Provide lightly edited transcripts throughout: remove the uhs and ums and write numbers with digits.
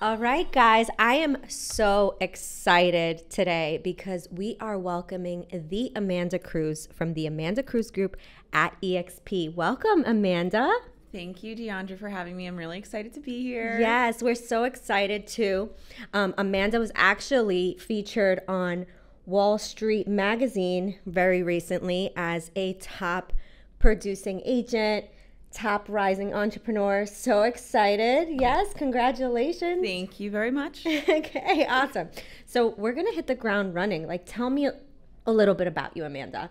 All right, guys, I am so excited today because we are welcoming the Amanda Cruz from the Amanda Cruz Group at EXP. Welcome, Amanda. Thank you, Diandra, for having me. I'm really excited to be here. Yes, we're so excited too. Amanda was actually featured on Wall Street Magazine very recently as a top producing agent, top rising entrepreneur. So excited. Yes, congratulations. Thank you very much. Okay, awesome. So we're going to hit the ground running. Like, tell me a little bit about you, Amanda.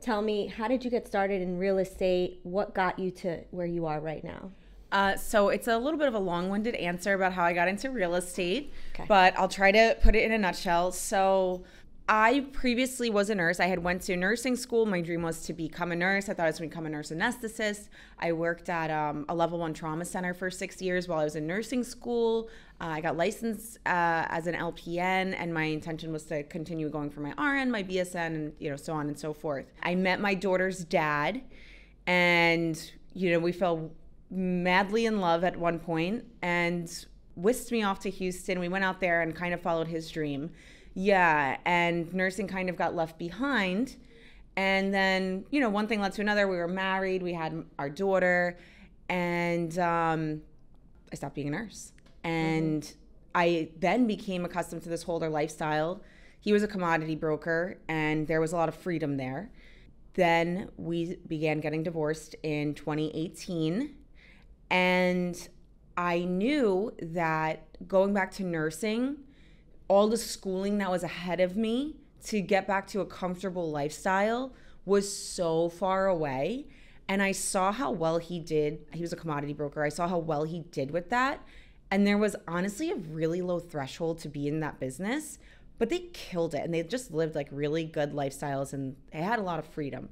Tell me, how did you get started in real estate? What got you to where you are right now? So it's a little bit of a long-winded answer about how I got into real estate, Okay. but I'll try to put it in a nutshell. So I previously was a nurse. I had went to nursing school. My dream was to become a nurse. I thought I was going to become a nurse anesthetist. I worked at a level 1 trauma center for 6 years while I was in nursing school. I got licensed as an LPN, and my intention was to continue going for my RN, my BSN, and so on and so forth. I met my daughter's dad, and we fell madly in love at one point, and whisked me off to Houston. We went out there and kind of followed his dream. Yeah, and nursing kind of got left behind. And then, one thing led to another. We were married, we had our daughter, and I stopped being a nurse. And I then became accustomed to this holder lifestyle. He was a commodity broker, and there was a lot of freedom there. Then we began getting divorced in 2018, and I knew that going back to nursing, all the schooling that was ahead of me to get back to a comfortable lifestyle was so far away. And I saw how well he did. He was a commodity broker. I saw how well he did with that. And there was honestly a really low threshold to be in that business, but they killed it. And they just lived like really good lifestyles, and they had a lot of freedom.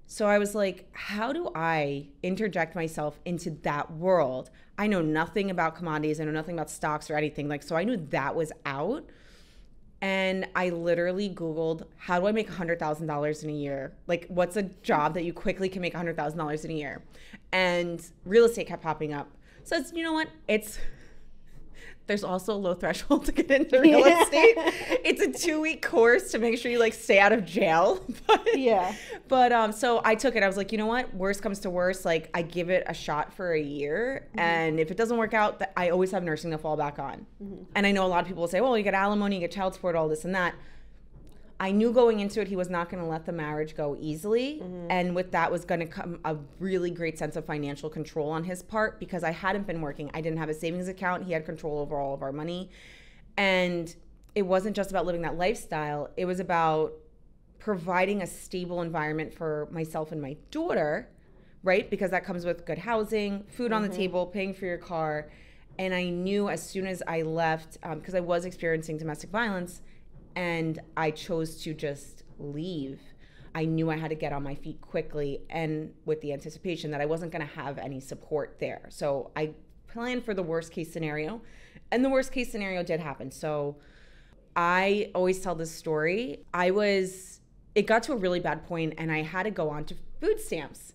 So I was like, how do I interject myself into that world? I know nothing about commodities. I know nothing about stocks or anything. So I knew that was out. And I literally Googled, how do I make $100,000 in a year? Like, what's a job that you quickly can make $100,000 in a year? And real estate kept popping up. So it's, you know what? There's also a low threshold to get into real estate. It's a 2-week course to make sure you stay out of jail. But so I took it. I was like, you know what? Worst comes to worst. I give it a shot for a year. Mm-hmm. And if it doesn't work out, I always have nursing to fall back on. Mm-hmm. And I know a lot of people will say, well, you get alimony, you get child support, all this and that. I knew going into it, he was not going to let the marriage go easily. Mm-hmm. And with that was going to come a really great sense of financial control on his part, because I hadn't been working. I didn't have a savings account. He had control over all of our money. And it wasn't just about living that lifestyle. It was about providing a stable environment for myself and my daughter, right? Because that comes with good housing, food on the table, paying for your car. And I knew as soon as I left, because I was experiencing domestic violence, and I chose to just leave, I knew I had to get on my feet quickly, and with the anticipation that I wasn't going to have any support there. So I planned for the worst case scenario, and the worst case scenario did happen. So I always tell this story. It got to a really bad point, and I had to go on to food stamps.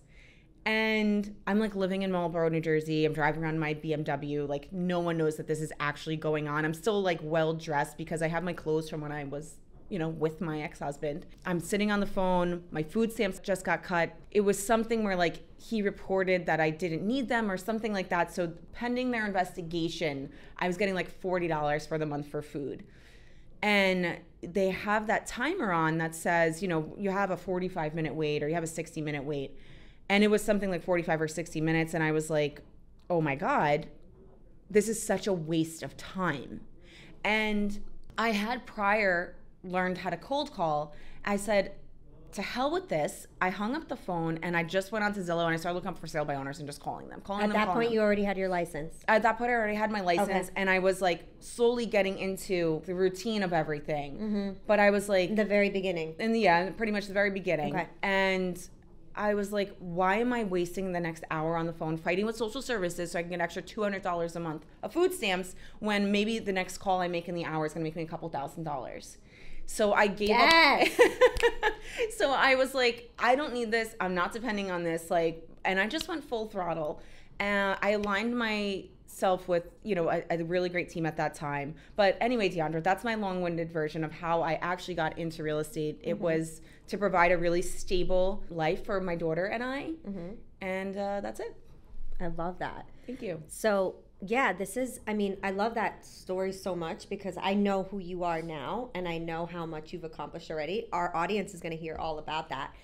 And I'm living in Marlboro, New Jersey. I'm driving around my BMW. No one knows that this is actually going on. I'm still well dressed because I have my clothes from when I was, with my ex-husband. I'm sitting on the phone. My food stamps just got cut. It was something where he reported that I didn't need them or something like that. So pending their investigation, I was getting $40 for the month for food. And they have that timer on that says, you have a 45-minute wait or you have a 60-minute wait. And it was something like 45 or 60 minutes. And I was like, oh my God, this is such a waste of time. And I had prior learned how to cold call. I said, to hell with this. I hung up the phone and I just went onto Zillow and I started looking up for sale by owners and just calling them. At that point, you already had your license. At that point, I already had my license, and I was slowly getting into the routine of everything. Mm-hmm. But I was the very beginning. Pretty much the very beginning. Okay. And I was like, why am I wasting the next hour on the phone fighting with social services so I can get an extra $200 a month of food stamps when maybe the next call I make in the hour is going to make me a couple $1,000s? So I gave up. So I was like, I don't need this. I'm not depending on this. And I just went full throttle. I aligned my self with, a really great team at that time. But anyway, Diandra, that's my long-winded version of how I actually got into real estate. It was to provide a really stable life for my daughter and I. And that's it. I love that. Thank you. So yeah, I love that story so much because I know who you are now and I know how much you've accomplished already. Our audience is going to hear all about that.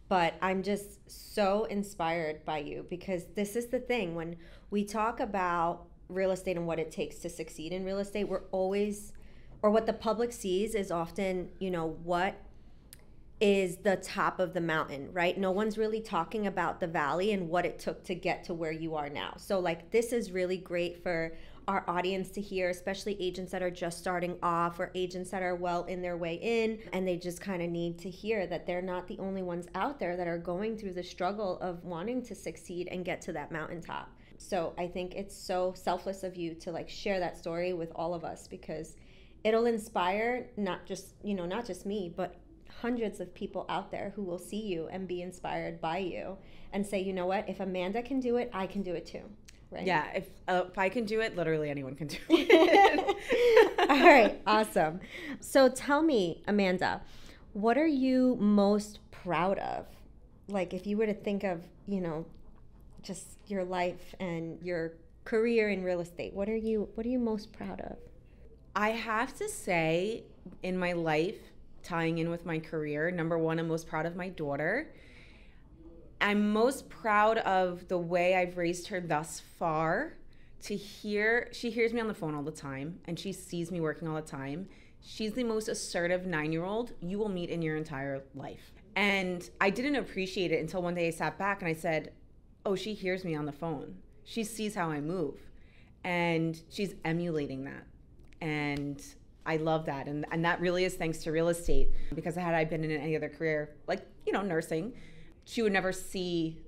But I'm just so inspired by you because this is the thing. When we talk about real estate and what it takes to succeed in real estate, we're always, or what the public sees is often, what is the top of the mountain, right? No one's really talking about the valley and what it took to get to where you are now. So like, this is really great for our audience to hear, especially agents that are just starting off or agents that are well in their way in, and they just kind of need to hear that they're not the only ones out there that are going through the struggle of wanting to succeed and get to that mountaintop. So I think it's so selfless of you to like share that story with all of us because it'll inspire not just me, but hundreds of people out there who will see you and be inspired by you and say, you know what, if Amanda can do it, I can do it too. Right? Yeah, if I can do it, literally anyone can do it. All right, awesome. So tell me, Amanda, what are you most proud of? Like if you were to think of, just your life and your career in real estate, what are you most proud of? I have to say, in my life, tying in with my career, number one, I'm most proud of my daughter. I'm most proud of the way I've raised her thus far. She hears me on the phone all the time and she sees me working all the time. She's the most assertive 9-year-old you will meet in your entire life. And I didn't appreciate it until one day I sat back and I said, oh, she hears me on the phone. She sees how I move and she's emulating that. And I love that. And that really is thanks to real estate, because had I been in any other career, like, nursing, she would never see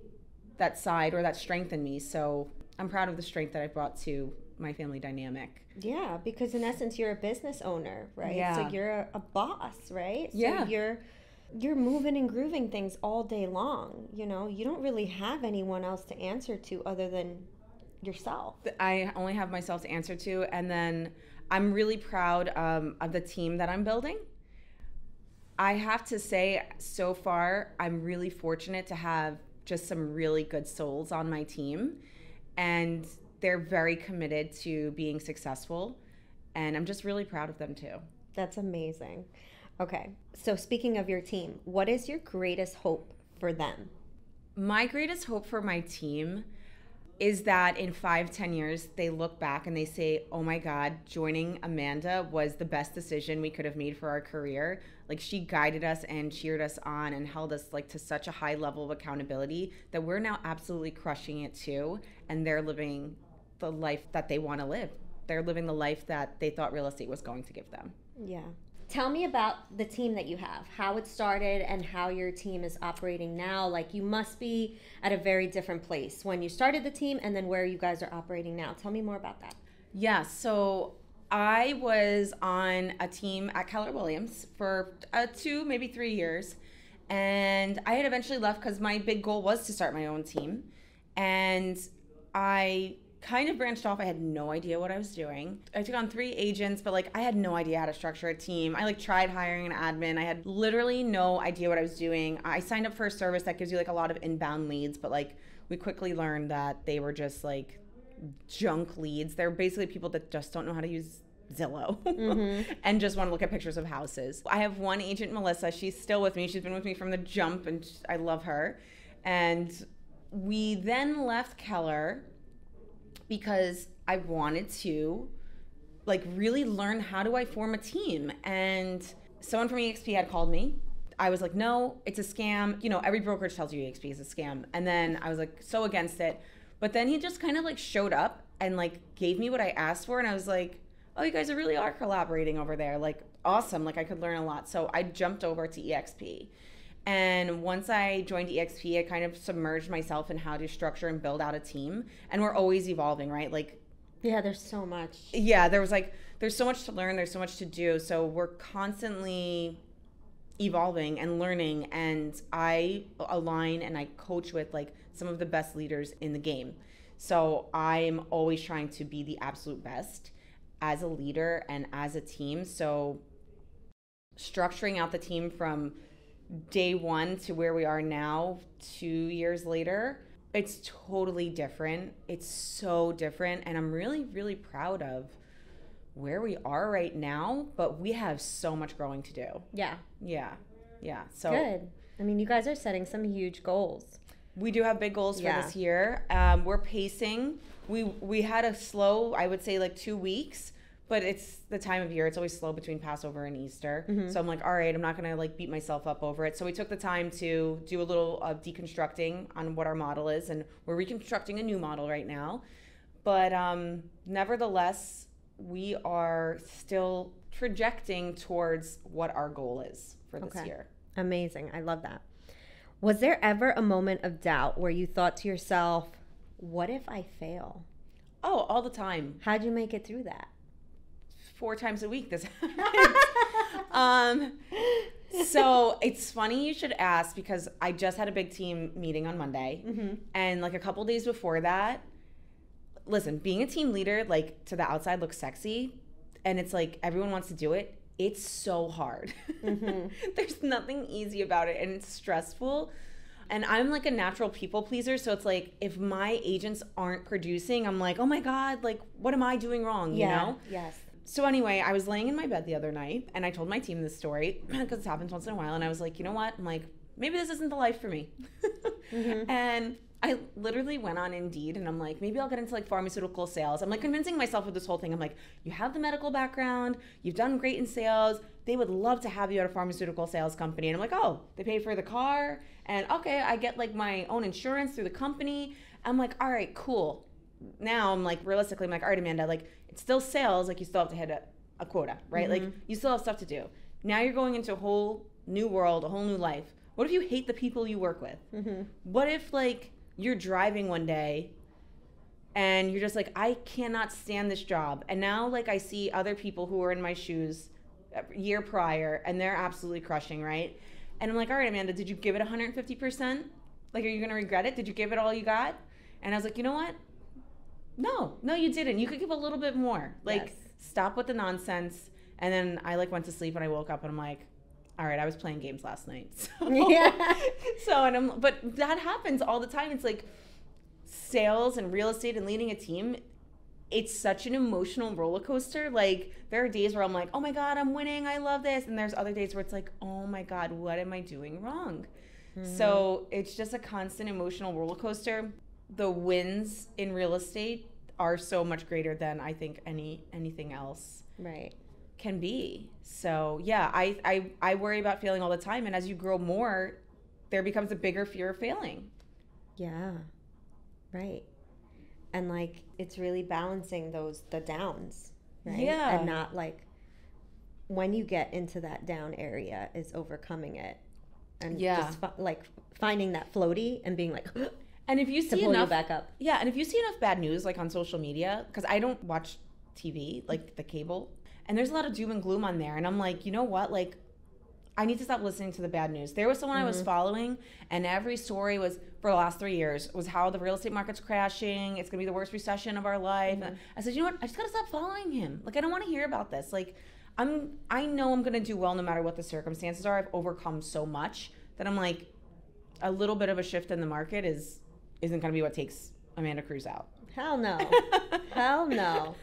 that side or that strength in me. So I'm proud of the strength that I brought to my family dynamic. Yeah, because in essence, you're a business owner, right? Yeah. So you're a boss, right? So yeah. You're moving and grooving things all day long. You don't really have anyone else to answer to other than yourself. I only have myself to answer to. And then I'm really proud of the team that I'm building. I have to say, so far, I'm really fortunate to have just some really good souls on my team. And they're very committed to being successful. And I'm just really proud of them too. That's amazing. Okay. So speaking of your team, what is your greatest hope for them? My greatest hope for my team is that in 5-10 years, they look back and they say, oh my God, joining Amanda was the best decision we could have made for our career. Like, she guided us and cheered us on and held us like to such a high level of accountability that we're now absolutely crushing it too. And they're living the life that they want to live. They're living the life that they thought real estate was going to give them. Yeah. Tell me about the team that you have, how it started and how your team is operating now. Like, you must be at a very different place when you started the team and then where you guys are operating now. Tell me more about that. Yeah, so I was on a team at Keller Williams for 2, maybe 3 years. And I had eventually left because my big goal was to start my own team. And I kind of branched off. I had no idea what I was doing. I took on 3 agents, but I had no idea how to structure a team. I tried hiring an admin. I had literally no idea what I was doing. I signed up for a service that gives you a lot of inbound leads, but we quickly learned that they were just junk leads. They're basically people that just don't know how to use Zillow and just want to look at pictures of houses. I have one agent, Melissa. She's still with me. She's been with me from the jump and I love her. And we then left Keller because I wanted to really learn, how do I form a team? And someone from EXP had called me. I was like, no, it's a scam. Every brokerage tells you EXP is a scam. And then I was so against it. But then he just kind of showed up and gave me what I asked for. And I was like, oh, you guys really are collaborating over there. Awesome. I could learn a lot. So I jumped over to EXP. And once I joined EXP, I kind of submerged myself in how to structure and build out a team. And we're always evolving, right? Yeah, there's so much. Yeah, there's so much to learn. There's so much to do. So we're constantly evolving and learning. And I align and I coach with some of the best leaders in the game. So I'm always trying to be the absolute best as a leader and as a team. So structuring out the team from day one to where we are now, 2 years later, it's totally different. It's so different. And I'm really, really proud of where we are right now, but we have so much growing to do. Yeah. Yeah. Yeah. So good. I mean, you guys are setting some huge goals. We do have big goals for this year. We're pacing. We had a slow, I would say like 2 weeks, but it's the time of year. It's always slow between Passover and Easter. So I'm like, all right, I'm not going to like beat myself up over it. So we took the time to do a little deconstructing on what our model is, and we're reconstructing a new model right now. But nevertheless, we are still trajecting towards what our goal is for this year. Amazing. I love that. Was there ever a moment of doubt where you thought to yourself, what if I fail? Oh, all the time. How'd you make it through that? 4 times a week this happens. So it's funny you should ask, because I just had a big team meeting on Monday. And like a couple days before that, listen, being a team leader, like to the outside looks sexy, and it's like everyone wants to do it. It's so hard. There's nothing easy about it, and it's stressful. And I'm like a natural people pleaser, so it's like if my agents aren't producing, I'm like, oh my God, like what am I doing wrong, you know? Yes. So anyway, I was laying in my bed the other night, and I told my team this story because it happens once in a while, and I was like, you know what? I'm like, maybe this isn't the life for me. And I literally went on Indeed, and I'm like, maybe I'll get into like pharmaceutical sales. I'm like convincing myself with this whole thing. I'm like, you have the medical background, you've done great in sales. They would love to have you at a pharmaceutical sales company. And I'm like, oh, they pay for the car, and okay, I get like my own insurance through the company. I'm like, all right, cool. Now I'm like, realistically, I'm like, all right, Amanda, like it's still sales, like you still have to hit a quota, right? Like you still have stuff to do. Now you're going into a whole new world, a whole new life. What if you hate the people you work with? What if like you're driving one day and you're just like, I cannot stand this job. And now like I see other people who were in my shoes a year prior, and they're absolutely crushing, right? And I'm like, all right, Amanda, did you give it 150%? Like, are you going to regret it? Did you give it all you got? And I was like, you know what? No, you didn't. You could give a little bit more. Like, stop with the nonsense. And then I like went to sleep, and I woke up and I'm like, all right, I was playing games last night. But that happens all the time. It's like sales and real estate and leading a team. It's such an emotional roller coaster. Like there are days where I'm like, oh my God, I'm winning. I love this. And there's other days where it's like, oh my God, what am I doing wrong? So it's just a constant emotional roller coaster. The wins in real estate are so much greater than I think anything else can be. So yeah, I worry about failing all the time. And as you grow more, there becomes a bigger fear of failing. Yeah. Right. And like it's really balancing the downs, right? Yeah. And not like when you get into that down area is overcoming it, and just like finding that floaty and being like, and if you see pull enough you back up, and if you see enough bad news like on social media, because I don't watch TV like the cable, and there's a lot of doom and gloom on there, and I'm like, you know what, like I need to stop listening to the bad news. There was someone I was following, and every story was for the last 3 years was how the real estate market's crashing. It's gonna be the worst recession of our life. And I said, you know what? I just gotta stop following him. Like I don't want to hear about this. Like I know I'm gonna do well no matter what the circumstances are. I've overcome so much that I'm like, a little bit of a shift in the market isn't gonna be what takes Amanda Cruz out. Hell no. Hell no.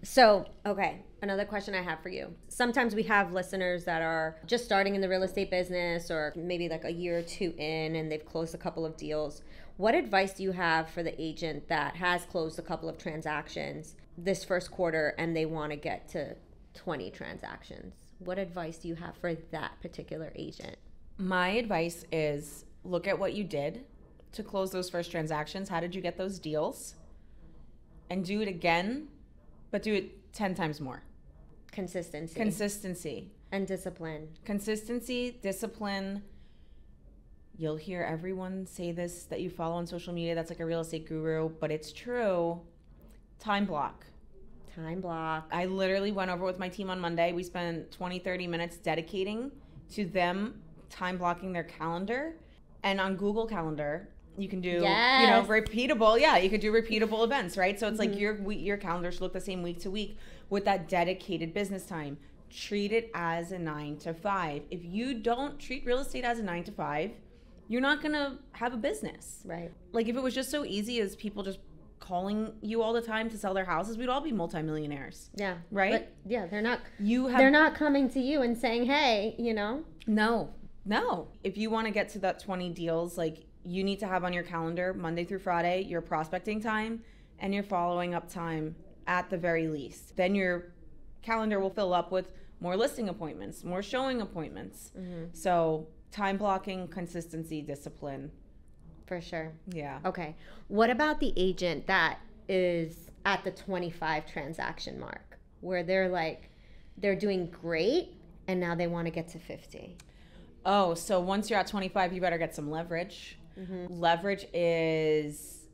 So, okay, another question I have for you. Sometimes we have listeners that are just starting in the real estate business, or maybe like a year or two in, and they've closed a couple of deals. What advice do you have for the agent that has closed a couple of transactions this first quarter and they want to get to 20 transactions? What advice do you have for that particular agent? My advice is look at what you did to close those first transactions. How did you get those deals? And do it again, but do it 10 times more. Consistency. And discipline. Consistency, discipline. You'll hear everyone say this that you follow on social media that's like a real estate guru, but it's true. Time block. I literally went over with my team on Monday. We spent 20, 30 minutes dedicating to them time blocking their calendar. And on Google Calendar, You can do, Yes. repeatable. Yeah, you could do repeatable events, right? So it's like your calendar should look the same week to week with that dedicated business time. Treat it as a 9 to 5. If you don't treat real estate as a 9 to 5, you're not going to have a business. Right. Like if it was just so easy as people just calling you all the time to sell their houses, we'd all be multimillionaires. Yeah. Right? But yeah, they're not coming to you and saying, "Hey, No. If you want to get to that 20 deals, like you need to have on your calendar Monday through Friday, your prospecting time and your following up time at the very least. Then your calendar will fill up with more listing appointments, more showing appointments. So time blocking, consistency, discipline. For sure. Yeah. Okay. What about the agent that is at the 25 transaction mark where they're doing great and now they want to get to 50? Oh, so once you're at 25, you better get some leverage. Leverage is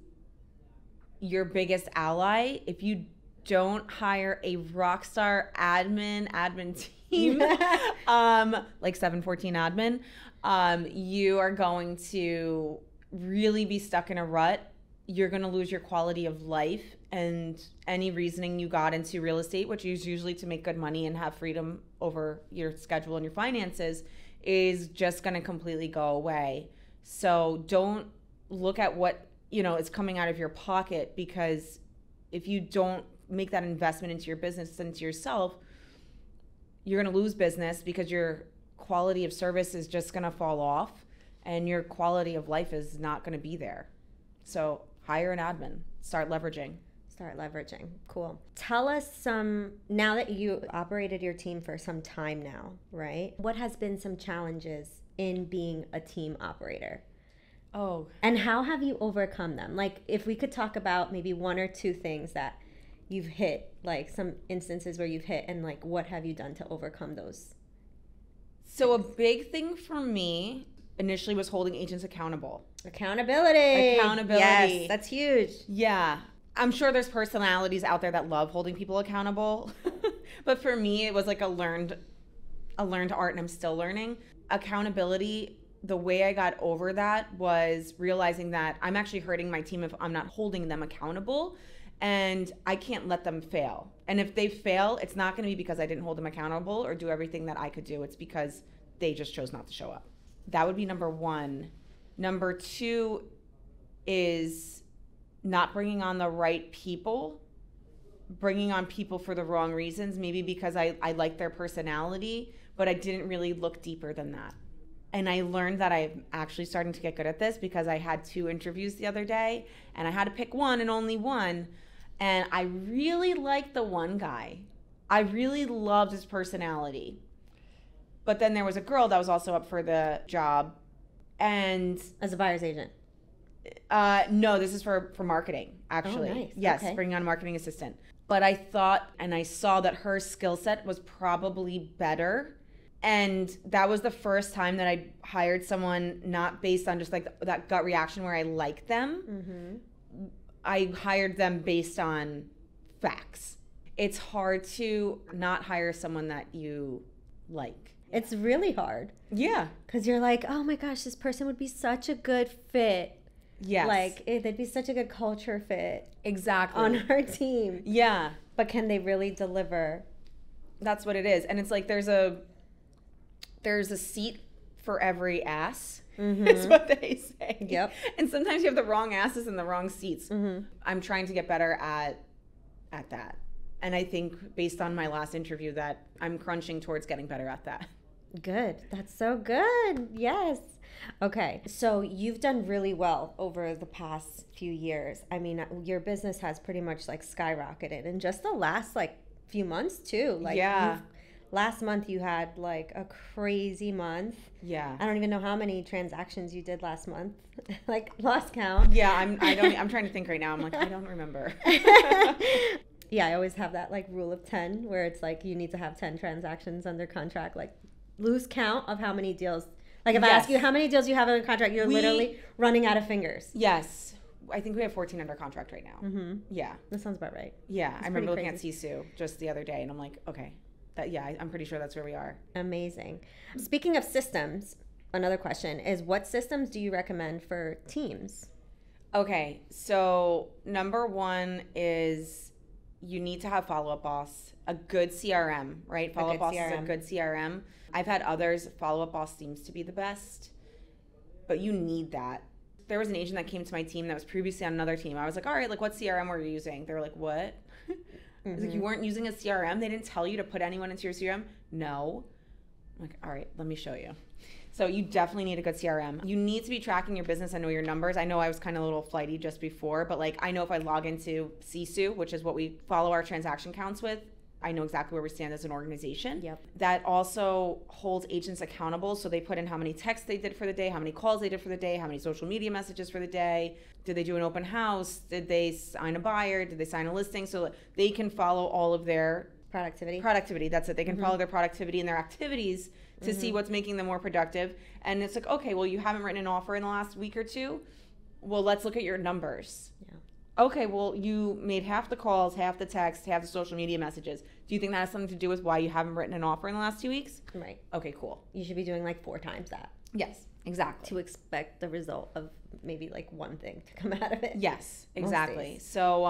your biggest ally. If you don't hire a rock star admin team, like 714 admin, you are going to really be stuck in a rut. You're going to lose your quality of life, and any reasoning you got into real estate, which is usually to make good money and have freedom over your schedule and your finances, is just going to completely go away. So don't look at what, is coming out of your pocket, because if you don't make that investment into your business, into yourself, you're going to lose business because your quality of service is just going to fall off and your quality of life is not going to be there. So hire an admin, start leveraging. Cool. Tell us now that you operated your team for some time now, right? What has been some challenges in being a team operator? Oh. And how have you overcome them? Like if we could talk about maybe one or two things that you've hit, like some instances where you've hit, and like what have you done to overcome those? So a big thing for me initially was holding agents accountable. Accountability. Yes, that's huge. Yeah. I'm sure there's personalities out there that love holding people accountable. But for me, it was like a learned art, and I'm still learning. Accountability, the way I got over that was realizing that I'm actually hurting my team if I'm not holding them accountable, and I can't let them fail. And if they fail, it's not going to be because I didn't hold them accountable or do everything that I could do. It's because they just chose not to show up. That would be number one. Number two is not bringing on the right people, bringing on people for the wrong reasons, maybe because I like their personality, but I didn't really look deeper than that. And I learned that I'm actually starting to get good at this because I had 2 interviews the other day and I had to pick one and only one. And I really liked the one guy. I really loved his personality. But then there was a girl that was also up for the job. And as a buyer's agent? No, this is for marketing, actually. Oh, nice. Yes, okay. Bringing on a marketing assistant. But I thought and I saw that her skill set was probably better. And that was the first time that I hired someone not based on just like that gut reaction where I like them. Mm-hmm. I hired them based on facts. It's hard to not hire someone that you like. It's really hard. Yeah. Because you're like, oh my gosh, this person would be such a good fit. Yes. Like, they'd be such a good culture fit. Exactly. On our team. Yeah. But can they really deliver? That's what it is. And it's like there's a seat for every ass, is what they say. Yep. And sometimes you have the wrong asses in the wrong seats. Mm-hmm. I'm trying to get better at that. And I think based on my last interview that I'm crunching towards getting better at that. Good. That's so good. Yes. Okay. So you've done really well over the past few years. I mean, your business has pretty much like skyrocketed in just the last like few months too. Like yeah. Last month you had like a crazy month. Yeah. I don't even know how many transactions you did last month. Like lost count. Yeah, I'm trying to think right now. I'm like, I don't remember. Yeah, I always have that like rule of 10 where it's like you need to have 10 transactions under contract, like lose count of how many deals. Like if I ask you how many deals you have under contract, you're literally running out of fingers. Yes. I think we have 14 under contract right now. Mm-hmm. Yeah. That sounds about right. Yeah. I remember looking at Sisu just the other day and I'm like, okay. I'm pretty sure that's where we are. Amazing. Speaking of systems, another question is, what systems do you recommend for teams? Okay, so number one is you need to have Follow Up Boss, a good CRM, right? Follow Up Boss is a good CRM. I've had others. Follow Up Boss seems to be the best, but you need that. There was an agent that came to my team that was previously on another team. I was like, all right, like what CRM were you using? They were like, what? I was like, you weren't using a CRM? They didn't tell you to put anyone into your CRM? No. I'm like, all right, let me show you. So you definitely need a good CRM. You need to be tracking your business and know your numbers. I know I was kind of a little flighty just before, but like I know if I log into Sisu, which is what we follow our transaction counts with, I know exactly where we stand as an organization. Yep. That also holds agents accountable. So they put in how many texts they did for the day, how many calls they did for the day, how many social media messages for the day. Did they do an open house? Did they sign a buyer? Did they sign a listing? So they can follow all of their productivity. That's it. They can follow their productivity and their activities to see what's making them more productive. And it's like, okay, well, you haven't written an offer in the last week or two. Well, let's look at your numbers. Yeah. Okay, well, you made half the calls, half the texts, half the social media messages. Do you think that has something to do with why you haven't written an offer in the last 2 weeks? Right. Okay, cool. You should be doing like 4 times that. Yes, exactly. To expect the result of maybe like one thing to come out of it. Yes, exactly. So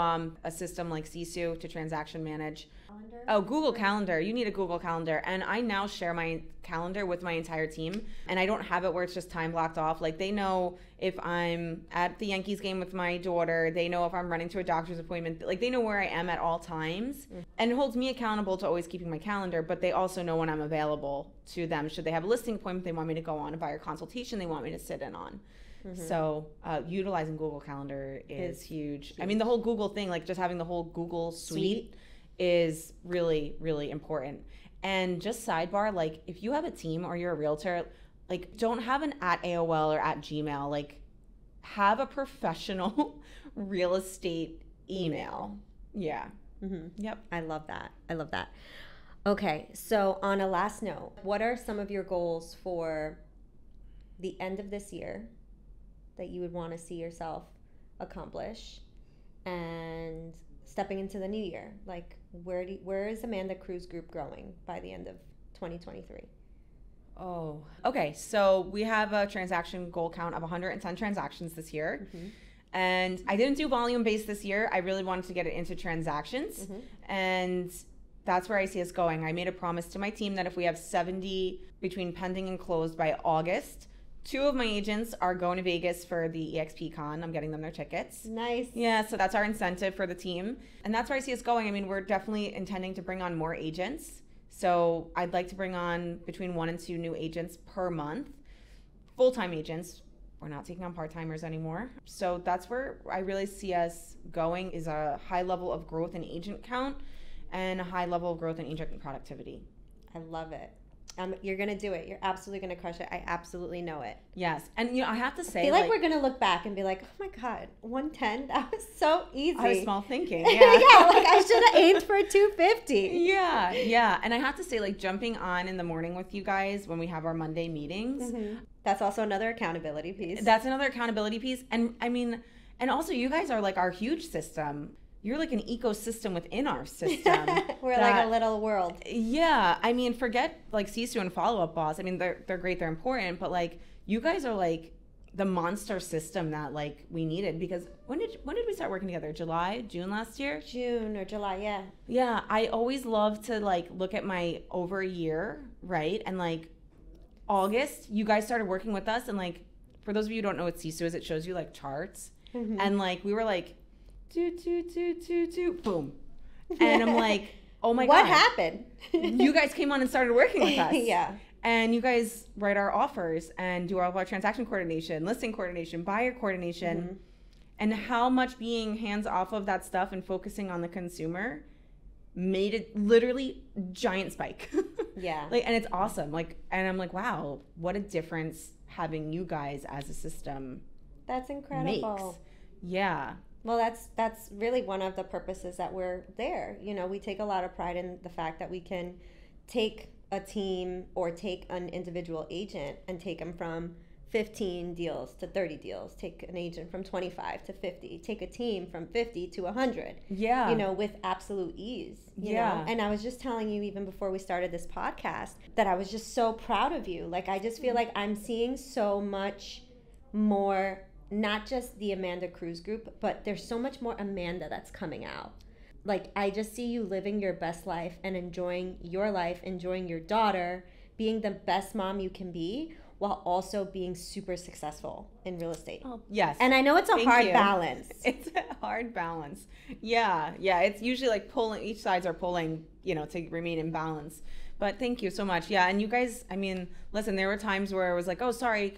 a system like Sisu to transaction manage. Calendar? Oh, Google Calendar. You need a Google Calendar. And I now share my calendar with my entire team. And I don't have it where it's just time blocked off. Like they know if I'm at the Yankees game with my daughter. They know if I'm running to a doctor's appointment. Like they know where I am at all times. And it holds me accountable to always keeping my calendar. But they also know when I'm available to them. Should they have a listing appointment they want me to go on, a buyer consultation they want me to sit in on. So utilizing Google Calendar is huge. I mean, the whole Google thing, like just having the whole Google suite is really, really important. And just sidebar, like if you have a team or you're a realtor, like don't have an at AOL or at Gmail, like have a professional real estate email. Yeah. Yep. I love that. Okay. So on a last note, what are some of your goals for the end of this year that you would want to see yourself accomplish, and stepping into the new year? Like where is Amanda Cruz Group growing by the end of 2023? Oh, okay. So we have a transaction goal count of 110 transactions this year. And I didn't do volume based this year. I really wanted to get it into transactions. And that's where I see us going. I made a promise to my team that if we have 70 between pending and closed by August, 2 of my agents are going to Vegas for the EXP Con. I'm getting them their tickets. Nice. Yeah, so that's our incentive for the team. And that's where I see us going. I mean, we're definitely intending to bring on more agents. So I'd like to bring on between 1 and 2 new agents per month. Full-time agents. We're not taking on part-timers anymore. So that's where I really see us going, is a high level of growth in agent count and a high level of growth in agent productivity. I love it. You're going to do it. You're absolutely going to crush it. I absolutely know it. Yes. And, you know, I have to say, I feel like we're going to look back and be like, oh my God, 110? That was so easy. I was small thinking. Yeah. Yeah, like I should have aimed for 250. Yeah. Yeah. And I have to say, like, jumping on in the morning with you guys when we have our Monday meetings. That's also another accountability piece. That's another accountability piece. And I mean, and also you guys are like our huge system. You're like an ecosystem within our system. We're like a little world. Yeah. I mean, forget like Sisu and Follow Up Boss. I mean, they're great. They're important. But like you guys are like the monster system that like we needed, because when did we start working together? June last year? June or July, yeah. Yeah. I always love to like look at my over a year, right? And like August, you guys started working with us. And like, for those of you who don't know what Sisu is, it shows you like charts. And like, we were like, boom. And I'm like, oh my God. What happened? You guys came on and started working with us. Yeah. And you guys write our offers and do all of our transaction coordination, listing coordination, buyer coordination. And how much being hands off of that stuff and focusing on the consumer made it literally giant spike. Yeah. Like, and it's awesome. Like, and I'm like, wow, what a difference having you guys as a system. That's incredible. Makes. Yeah. Well, that's really one of the purposes that we're there. You know, we take a lot of pride in the fact that we can take a team or take an individual agent and take them from 15 deals to 30 deals, take an agent from 25 to 50, take a team from 50 to 100. Yeah. You know, with absolute ease. You know? And I was just telling you even before we started this podcast that I was just so proud of you. Like, I just feel like I'm seeing so much more, not just the Amanda Cruz group, but there's so much more Amanda that's coming out. Like, I just see you living your best life and enjoying your life, enjoying your daughter, being the best mom you can be, while also being super successful in real estate. Oh, yes. And I know it's a hard balance. It's a hard balance. Yeah. It's usually like pulling, each sides are pulling, you know, to remain in balance. But thank you so much. Yeah, and you guys, I mean, listen, there were times where I was like, oh, sorry,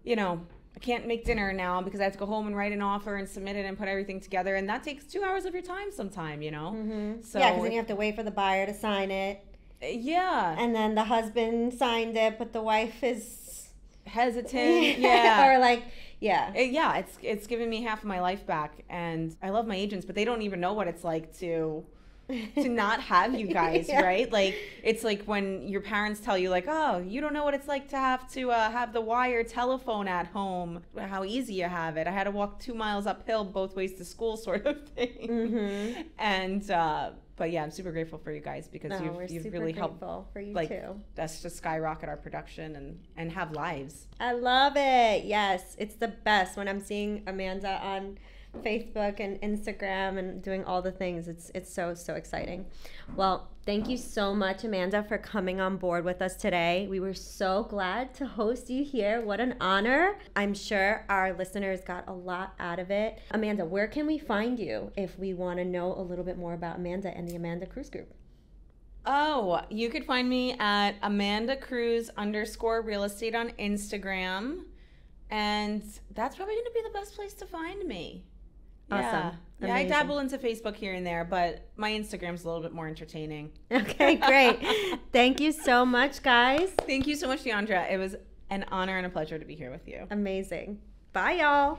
you know, I can't make dinner now because I have to go home and write an offer and submit it and put everything together. And that takes 2 hours of your time sometime, you know? Mm-hmm. So, yeah, because then you have to wait for the buyer to sign it. Yeah. And then the husband signed it, but the wife is hesitant. Yeah. Or like, it's given me half of my life back. And I love my agents, but they don't even know what it's like to not have you guys, right? Like, it's like when your parents tell you, like, oh, you don't know what it's like to have the wire telephone at home, how easy you have it. I had to walk 2 miles uphill both ways to school, sort of thing. Mm-hmm. And but yeah, I'm super grateful for you guys because you've really helped for you like too. Us to skyrocket our production and have lives. I love it. Yes, it's the best when I'm seeing Amanda on Facebook and Instagram and doing all the things. It's so exciting. Well, thank you so much, Amanda, for coming on board with us today. We were so glad to host you here. What an honor. I'm sure our listeners got a lot out of it. Amanda, where can we find you if we want to know a little bit more about Amanda and the Amanda Cruz Group? Oh, you could find me at Amanda Cruz _ real estate on Instagram. And that's probably going to be the best place to find me. Awesome. Yeah, I dabble into Facebook here and there, but my Instagram's a little bit more entertaining. Okay, great. Thank you so much, guys. Thank you so much, Diandra. It was an honor and a pleasure to be here with you. Amazing. Bye, y'all.